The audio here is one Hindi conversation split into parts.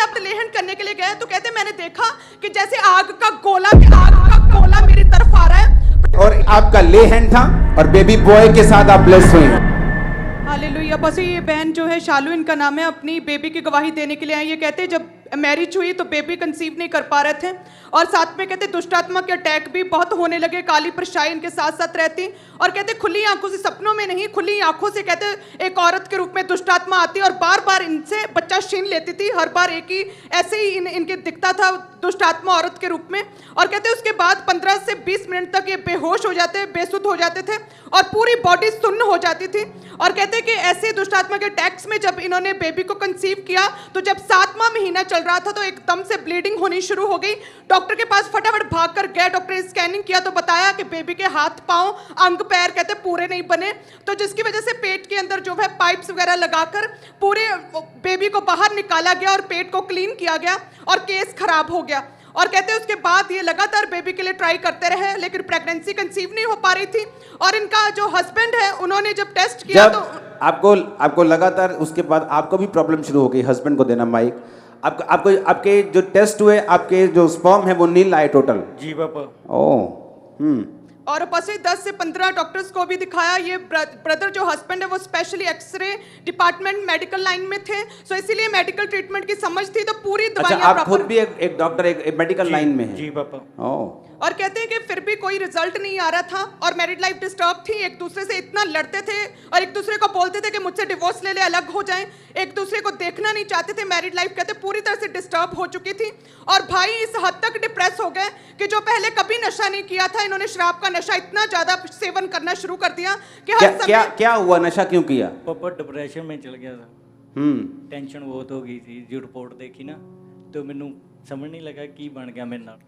आप लेहन करने के लिए गए तो कहते मैंने देखा कि जैसे आग का गोला मेरी तरफ आ रहा है। और आपका लेहन था और बेबी बॉय के साथ आप ब्लेस हुई। हालेलुया। बस ये बहन जो है शालू इनका नाम है, अपनी बेबी की गवाही देने के लिए आई। ये कहते जब मैरिज हुई तो बेबी कंसीव नहीं कर पा रहे थे और साथ में कहते दुष्ट आत्मा के अटैक भी बहुत होने लगे, काली परछाई इनके साथ साथ रहती और कहते खुली आंखों से, सपनों में नहीं खुली आंखों से कहते एक औरत के रूप में दुष्ट आत्मा आती और बार बार इनसे बच्चा छीन लेती थी। हर बार एक ही ऐसे ही इनके दिखता था दुष्ट आत्मा औरत के रूप में। और कहते उसके बाद 15 से 20 मिनट तक ये बेहोश हो जाते, बेसुध हो जाते थे और पूरी बॉडी सुन्न हो जाती थी। और कहते कि ऐसे दुष्ट आत्मा के अटैक्स में जब इन्होंने बेबी को कंसीव किया तो जब 7वां महीना चल रहा था तो एकदम से ब्लीडिंग होनी शुरू हो गई। डॉक्टर के पास फटाफट भागकर गए, डॉक्टर ने स्कैनिंग किया तो बताया कि बेबी के हाथ पांव अंग पैर कहते पूरे नहीं बने, तो जिसकी वजह से पेट के अंदर जो है पाइप्स वगैरह लगाकर पूरे बेबी को बाहर निकाला गया और पेट को क्लीन किया गया और केस खराब हो गया। और कहते उसके बाद ये लगातार बेबी के लिए ट्राई करते रहे लेकिन प्रेगनेंसी कंसीव नहीं हो पा रही थी। और इनका जो हस्बैंड है उन्होंने जब टेस्ट किया तो आपको लगातार उसके बाद आपको भी प्रॉब्लम शुरू हो गई। हस्बैंड को देना माइक। आपके जो टेस्ट हुए, आपके जो स्पर्म है वो नील आए टोटल। जी पापा। ओह। और पसे 10 से 15 डॉक्टर्स को भी दिखाया। ये ब्रदर जो हस्बैंड है वो specially X-ray department medical line में थे, सो इसीलिए मेडिकल ट्रीटमेंट की समझ थी तो पूरी दवाइयां। अच्छा, आप खुद भी एक डॉक्टर एक मेडिकल लाइन में हैं? जी पापा। ओह। और कहते हैं कि फिर भी कोई रिजल्ट नहीं आ रहा था और मैरिड लाइफ डिस्टर्ब थी। एक दूसरे से इतना लड़ते थे और एक दूसरे को बोलते थे कि मुझसे डिवोर्स ले ले, अलग हो जाएं। एक दूसरे को देखना नहीं चाहते थे। मैरिड लाइफ कहते पूरी तरह से डिस्टर्ब हो चुकी थी और भाई इस हद तक डिप्रेस हो गए कि जो पहले कभी नशा नहीं किया था, इन्होंने शराब का नशा इतना ज्यादा सेवन करना शुरू कर दिया कि हर समय। क्या हुआ? नशा क्यों किया? पापा डिप्रेशन में चल गया था। टेंशन बहुत हो गई थी। जो रिपोर्ट देखी ना तो मैनू समझ नहीं लगा की बन गया मेरे नाल।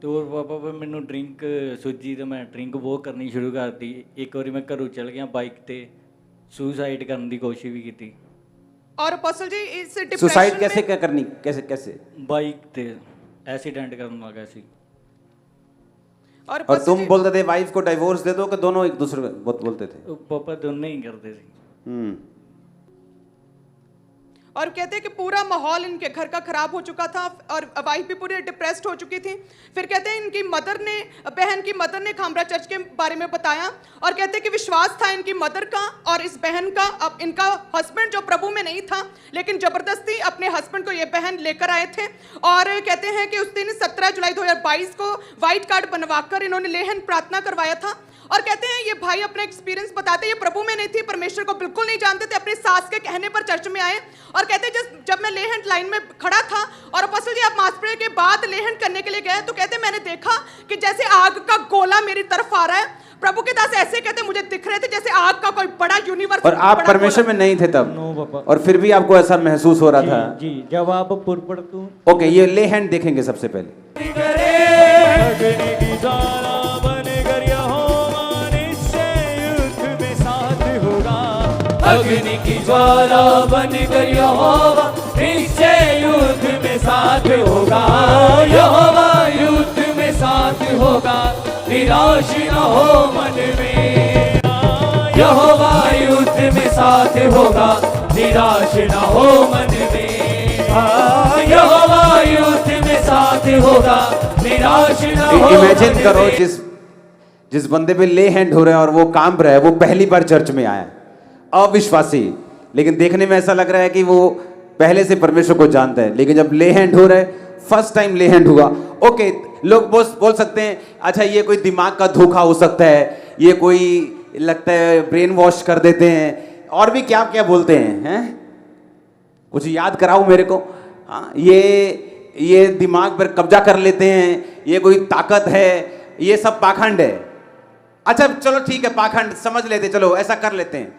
तो पापा मैनू ड्रिंक सूझी तो मैं ड्रिंक बहुत करनी शुरू कर दी। एक बार मैं घरों चल गया बाइक ते, सुसाइड करने की कोशिश भी की। और अपोस्टल जी इस डिप्रेशन सुसाइड कैसे क्या करनी, कैसे बाइक ते एक्सीडेंट करने लगा सी। और तुम बोलते थे वाइफ को डिवोर्स दे दो कि दोनों एक दूसरे को बोलते थे? पापा दोनों ही करते थे। और कहते हैं कि पूरा माहौल इनके घर का खराब हो चुका था और वाइफ भी पूरी डिप्रेस्ड हो चुकी थी। फिर कहते हैं इनकी बहन की मदर ने खामरा चर्च के बारे में बताया और कहते हैं कि विश्वास था इनकी मदर का और इस बहन का। अब इनका हस्बैंड जो प्रभु में नहीं था लेकिन जबरदस्ती अपने हस्बैंड को ये बहन लेकर आए थे। और कहते हैं कि उस दिन 17 जुलाई 2022 को व्हाइट कार्ड बनवाकर इन्होंने लेहन प्रार्थना करवाया था। और कहते हैं ये भाई अपना एक्सपीरियंस बताते हैं, ये प्रभु में नहीं थी, परमेश्वर को बिल्कुल नहीं जानते थे, अपनी सास के कहने पर चर्च में आए। और कहते हैं जब मैं लेहन लाइन में खड़ा था और अपोस्टल जी आप मास प्रेयर के बाद लेहन करने के लिए गए तो कहते मैंने देखा कि जैसे आग का गोला मेरी तरफ आ रहा है। प्रभु के दास ऐसे कहते मुझे दिख रहे थे जैसे आग का कोई बड़ा यूनिवर्स। और आप परमेश्वर में नहीं थे तब? नो पापा। और फिर भी आपको ऐसा महसूस हो रहा था? जी जब आप पुरपड़ तू। ओके, ये ले हैंड देखेंगे सबसे पहले। अग्नि की ज्वाला बनकर यहोवा निश्चय युद्ध में साथ होगा। यहोवा युद्ध में साथ होगा, निराश न हो मन में। यहोवा युद्ध में साथ होगा, निराश न हो मन में। यहोवा युद्ध में साथ होगा, निराश न हो। इमेजिन करो जिस बंदे पे ले हैंड हो रहा है और वो कांप रहा है, वो पहली बार चर्च में आया, अविश्वासी, लेकिन देखने में ऐसा लग रहा है कि वो पहले से परमेश्वर को जानता है। लेकिन जब ले हैंड हो रहा है, फर्स्ट टाइम ले हैंड हुआ, ओके, लोग बोल सकते हैं अच्छा ये कोई दिमाग का धोखा हो सकता है, ये कोई लगता है ब्रेन वॉश कर देते हैं, और भी क्या क्या बोलते हैं? कुछ याद कराओ मेरे को। हाँ, ये दिमाग पर कब्जा कर लेते हैं, ये कोई ताकत है, ये सब पाखंड है। अच्छा चलो ठीक है, पाखंड समझ लेते, चलो ऐसा कर लेते हैं,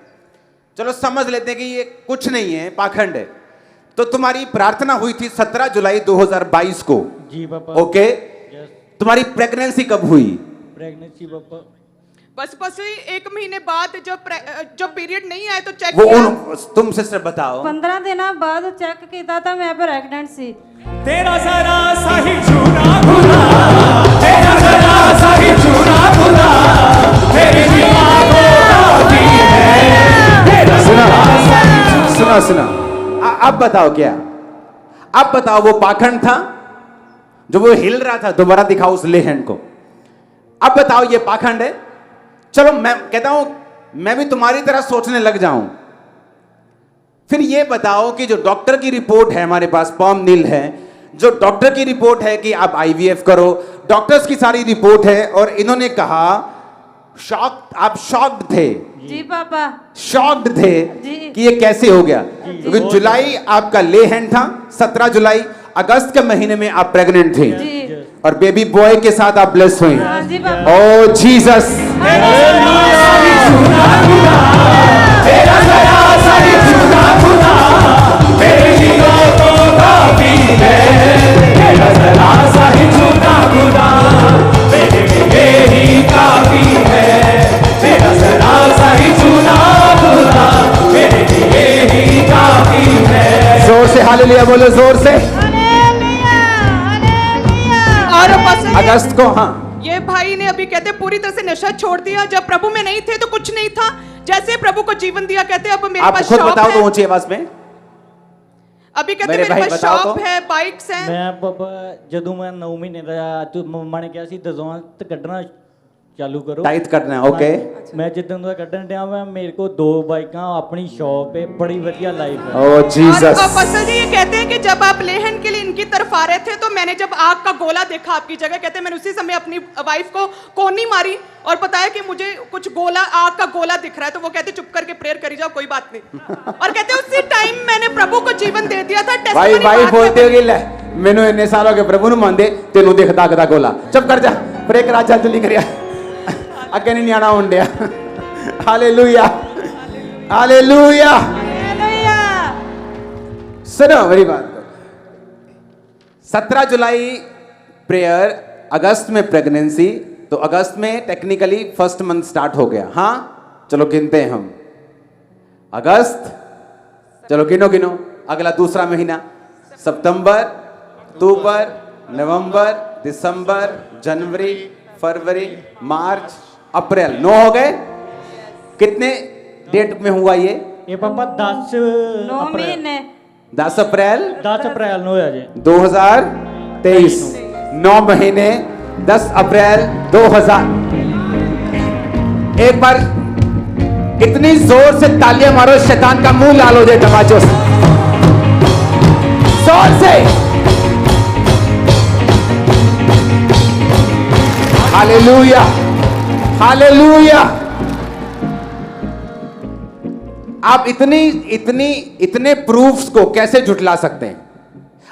चलो समझ लेते हैं कि ये कुछ नहीं है, पाखंड है। तो तुम्हारी प्रार्थना हुई थी 17 जुलाई 2022 को। जी पापा। ओके, तुम्हारी प्रेगनेंसी कब हुई? प्रेगनेंसी पापा बस 1 महीने बाद जब पीरियड नहीं आए तो चेक किया। तुम सिस्टर बताओ। 15 दिन बाद चेक किया था मैं प्रेग्नेंट सी। तेरा जरा सा ही छूना खुदा, तेरा जरा सा ही छूना खुदा, तेरी दिमागों की है। सुना, अब बताओ क्या? अब बताओ वो पाखंड था जो वो हिल रहा था, दोबारा दिखाओ उस ले हैंड को। अब बताओ ये पाखंड है? चलो मैं कहता हूं मैं भी तुम्हारी तरह सोचने लग जाऊं। फिर ये बताओ कि जो डॉक्टर की रिपोर्ट है हमारे पास, पॉम नील है, जो डॉक्टर की रिपोर्ट है कि आप आईवीएफ करो, डॉक्टर्स की सारी रिपोर्ट है, और इन्होंने कहा आप शॉक्ड थे, जी पापा, शॉक्ड थे जी। कि ये कैसे हो गया, क्योंकि जुलाई आपका ले हैंड था, 17 जुलाई, अगस्त के महीने में आप प्रेग्नेंट थे जी और बेबी बॉय के साथ आप ब्लेस हुई। हाँ जी पापा। ओ जीसस, जोर से हालेलुया बोलो, जोर से। और बस अगस्त को, हाँ, ये भाई ने अभी कहते पूरी तरह से नशा छोड़ दिया। जब प्रभु में नहीं थे तो कुछ नहीं था, जैसे प्रभु को जीवन दिया, कहते अब मेरे आप पास खुद शॉप बताओ तो है। ऊंची आवाज में। अभी कहते मेरे मेरे भाई पास बताओ शॉप तो। है, बाइक्स हैं। ਮੈਂ ਬਾਬਾ ਜਦੋਂ ਮੈਂ 9 ਮਹੀਨੇ ਦਾ ਤੂੰ ਮੰਮਾ ਨੇ ਕਿਹਾ ਸੀ ਦਸਵੰਤ ਕੱਢਣਾ ਚਾਲੂ ਕਰੋ। टाइट करना है, ओके। ਮੈਂ ਜਿੱਦਾਂ ਦਾ ਕੱਢਣ ਡਿਆ ਮੈਂ ਮੇਰੇ ਕੋਲ 2 ਬਾਈਕਾਂ, ਆਪਣੀ शॉप है, बड़ी ਵਧੀਆ लाइफ है। ओ जीसस, और पास्टर जी ये कहते हैं कि जब आप लेहन के लिए इनकी तरफ आ रहे थे तो मैंने जब आग का गोला देखा आपकी जगह, कहते हैं मैंने उसी समय अपनी वाइफ को कोनी मारी और बताया कि मुझे कुछ गोला, आग का गोला दिख रहा है। तो वो कहते चुप करके प्रेयर करी जाओ, कोई बात नहीं। और कहते उसी टाइम मैंने प्रभु को जीवन दे दिया था। भाई testimony भाई बाद में बोलते होगे ले मैंने इन्ने सालों के प्रभु ਨੂੰ ਮੰਨਦੇ ਤੈਨੂੰ ਦਿਖਦਾ ਕਦਾ ਗੋਲਾ, ਚੁੱਪ ਕਰ ਜਾ, प्रे करा, चल जल्दी करिया, अगे नहीं आना होंडिया। Hallelujah, hallelujah. सुनो मेरी बात को, 17 जुलाई प्रेयर, अगस्त में प्रेगनेंसी, तो अगस्त में टेक्निकली फर्स्ट मंथ स्टार्ट हो गया। हाँ चलो गिनते हैं हम, अगस्त, चलो गिनो गिनो, अगला दूसरा महीना सितंबर, अक्टूबर, नवंबर, दिसंबर, जनवरी, फरवरी, मार्च, अप्रैल, 9 हो गए। कितने डेट में हुआ ये? ਇਹ ਪਾਪਾ 10 9 ਅਪ੍ਰੈਲ ਮਹੀਨੇ 10 अप्रैल 10 अप्रैल ਨੂੰ ਹੋਇਆ ਜੀ। 2023, 9 महीने, 10 अप्रैल 2000। एक बार इतनी जोर से तालियां मारो, शैतान का मुंह लाल हो जाए तमाचों से, जोर से। Hallelujah, hallelujah. आप इतने प्रूफ्स को कैसे झुठला सकते हैं?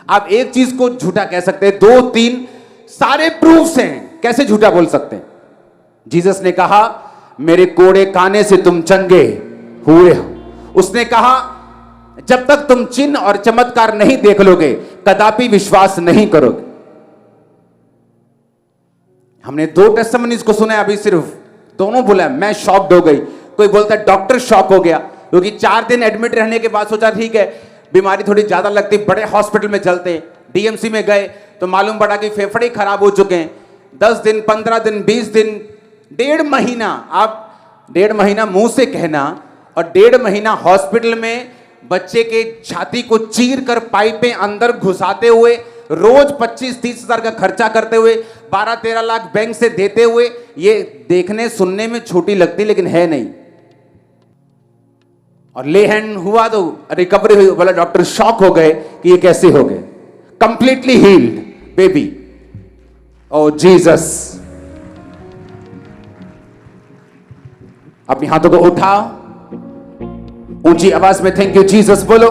आप एक चीज को झूठा कह सकते हैं, 2 3 सारे प्रूफ्स हैं, कैसे झूठा बोल सकते हैं? जीसस ने कहा मेरे कोड़े काने से तुम चंगे हुए हो। उसने कहा जब तक तुम चिन्ह और चमत्कार नहीं देख लोगे कदापि विश्वास नहीं करोगे। हमने 2 टेस्टिमनीज को सुना है अभी, सिर्फ दोनों बोला मैं शॉक्ड हो गई। कोई बोलता है डॉक्टर शॉक हो गया, क्योंकि 4 दिन एडमिट रहने के बाद सोचा ठीक है बीमारी थोड़ी ज्यादा लगती, बड़े हॉस्पिटल में चलते, डीएमसी में गए तो मालूम पड़ा कि फेफड़े खराब हो चुके हैं। 10 दिन, 15 दिन, 20 दिन, 1.5 महीना, आप 1.5 महीना मुंह से कहना और 1.5 महीना हॉस्पिटल में बच्चे के छाती को चीर कर पाइपें अंदर घुसाते हुए, रोज 25-30 हजार का खर्चा करते हुए, 12-13 लाख बैंक से देते हुए। ये देखने सुनने में छोटी लगती लेकिन है नहीं। और ले हैंड हुआ तो रिकवरी हुई, बोला डॉक्टर शॉक हो गए कि ये कैसे हो गए, कंप्लीटली हील्ड बेबी। ओ जीसस, अपने हाथों को उठाओ, ऊंची आवाज में थैंक यू जीसस बोलो।